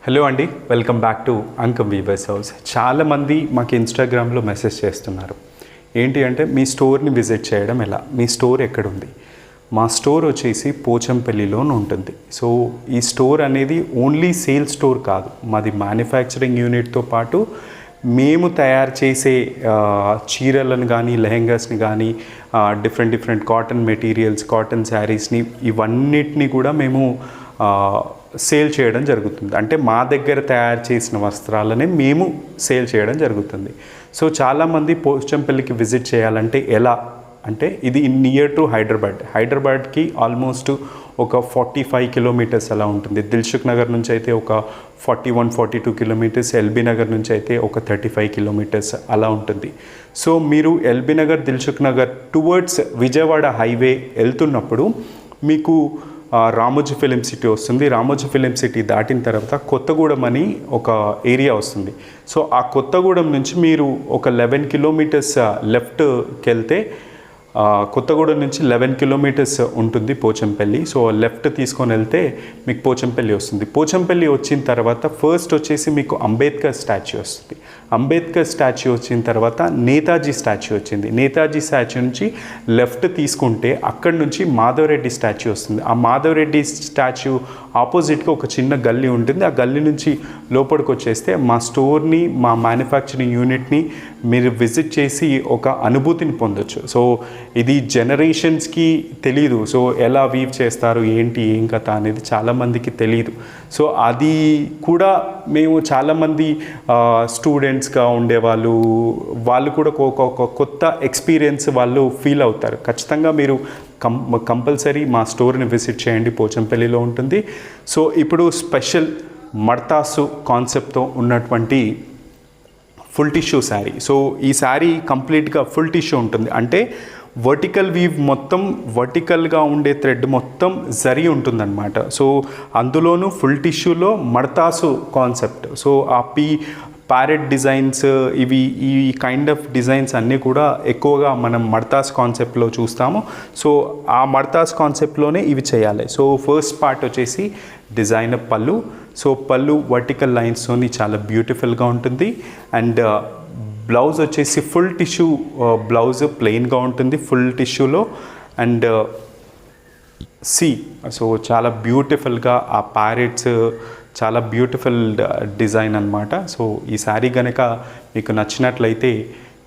Hello అండి, welcome back to Ankam weavers house. చాలామంది మాకు ఇన్స్టాగ్రామ్లో మెసేజ్ చేస్తున్నారు. ఏంటి అంటే మీ స్టోర్ని విజిట్ చేయడం ఎలా, మీ స్టోర్ ఎక్కడుంది? మా స్టోర్ వచ్చేసి పోచంపల్లిలో ఉంటుంది. సో ఈ స్టోర్ అనేది ఓన్లీ సేల్ స్టోర్ కాదు, మాది మ్యానుఫ్యాక్చరింగ్ యూనిట్తో పాటు మేము తయారు చేసే చీరలను కానీ లెహెంగాస్ని కానీ డిఫరెంట్ కాటన్ మెటీరియల్స్, కాటన్ శారీస్ని ఇవన్నిటిని కూడా మేము సేల్ చేయడం జరుగుతుంది. అంటే మా దగ్గర తయారు చేసిన వస్త్రాలనే మేము సేల్ చేయడం జరుగుతుంది. సో చాలామంది పోచంపల్లికి విజిట్ చేయాలంటే ఎలా అంటే, ఇది నియర్ టు హైదరాబాద్కి ఆల్మోస్ట్ ఒక 45 కిలోమీటర్స్ అలా ఉంటుంది. దిల్సుఖ్ నగర్ నుంచి అయితే ఒక 41-42 కిలోమీటర్స్, ఎల్బీ నగర్ నుంచి అయితే ఒక 35 కిలోమీటర్స్ అలా ఉంటుంది. సో మీరు LB Nagar, Dilsukh Nagar towards Vijayawada highway వెళ్తున్నప్పుడు మీకు రామోజీ ఫిలిం సిటీ వస్తుంది. రామోజీ ఫిలిం సిటీ దాటిన తర్వాత కొత్తగూడెం అని ఒక ఏరియా వస్తుంది. సో ఆ కొత్తగూడెం నుంచి మీరు ఒక 11 కిలోమీటర్స్ లెఫ్ట్కి వెళ్తే కొత్తగూడెం నుంచి 11 కిలోమీటర్స్ ఉంటుంది పోచంపల్లి. సో లెఫ్ట్ తీసుకొని వెళ్తే మీకు పోచంపల్లి వస్తుంది. పోచంపల్లి వచ్చిన తర్వాత ఫస్ట్ వచ్చేసి మీకు అంబేద్కర్ స్టాచ్యూ వస్తుంది. అంబేద్కర్ స్టాచ్యూ వచ్చిన తర్వాత నేతాజీ స్టాచ్యూ వచ్చింది. నేతాజీ స్టాచ్యూ నుంచి లెఫ్ట్ తీసుకుంటే అక్కడి నుంచి మాధవరెడ్డి స్టాచ్యూ వస్తుంది. ఆ మాధవరెడ్డి స్టాచ్యూ ఆపోజిట్గా ఒక చిన్న గల్లీ ఉంటుంది. ఆ గల్లీ నుంచి లోపలికి వచ్చేస్తే మా స్టోర్ని, మా మ్యానుఫ్యాక్చరింగ్ యూనిట్ని మీరు విజిట్ చేసి ఒక అనుభూతిని పొందొచ్చు. సో ఇది జనరేషన్స్కి తెలీదు. సో ఎలా వీవ్ చేస్తారు, ఏంటి, ఏం కథ అనేది చాలామందికి తెలీదు. సో అది కూడా మేము చాలామంది స్టూడెంట్స్గా ఉండేవాళ్ళు, వాళ్ళు కూడా ఒక కొత్త ఎక్స్పీరియన్స్ వాళ్ళు ఫీల్ అవుతారు. ఖచ్చితంగా మీరు కంపల్సరీ మా స్టోర్ని విజిట్ చేయండి, పోచంపల్లిలో ఉంటుంది. సో ఇప్పుడు స్పెషల్ మడతాసు కాన్సెప్ట్తో ఉన్నటువంటి ఫుల్ టిష్యూ శారీ. సో ఈ శారీ కంప్లీట్గా ఫుల్ టిష్యూ ఉంటుంది. అంటే వర్టికల్ వీవ్ మొత్తం, వర్టికల్గా ఉండే థ్రెడ్ మొత్తం జరీ ఉంటుందన్నమాట. సో అందులోనూ ఫుల్ టిష్యూలో మడతాసు కాన్సెప్ట్. సో ఆ ప్యారెట్ డిజైన్స్, ఈ కైండ్ ఆఫ్ డిజైన్స్ అన్నీ కూడా ఎక్కువగా మనం మడతాస్ కాన్సెప్ట్లో చూస్తాము. సో ఆ మడతాస్ కాన్సెప్ట్లోనే ఇవి చేయాలి. సో ఫస్ట్ పార్ట్ వచ్చేసి డిజైనర్ పళ్ళు. సో పళ్ళు వర్టికల్ లైన్స్తోని చాలా బ్యూటిఫుల్గా ఉంటుంది. అండ్ బ్లౌజ్ వచ్చేసి ఫుల్ టిష్యూ బ్లౌజ్, ప్లెయిన్గా ఉంటుంది ఫుల్ టిష్యూలో. అండ్ సో చాలా బ్యూటిఫుల్గా ఆ ప్యారెట్స్, చాలా బ్యూటిఫుల్ డిజైన్ అనమాట. సో ఈ శారీ కనుక మీకు నచ్చినట్లయితే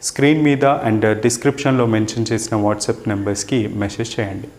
స్క్రీన్ మీద అండ్ డిస్క్రిప్షన్లో మెన్షన్ చేసిన వాట్సాప్ నెంబర్స్కి మెసేజ్ చేయండి.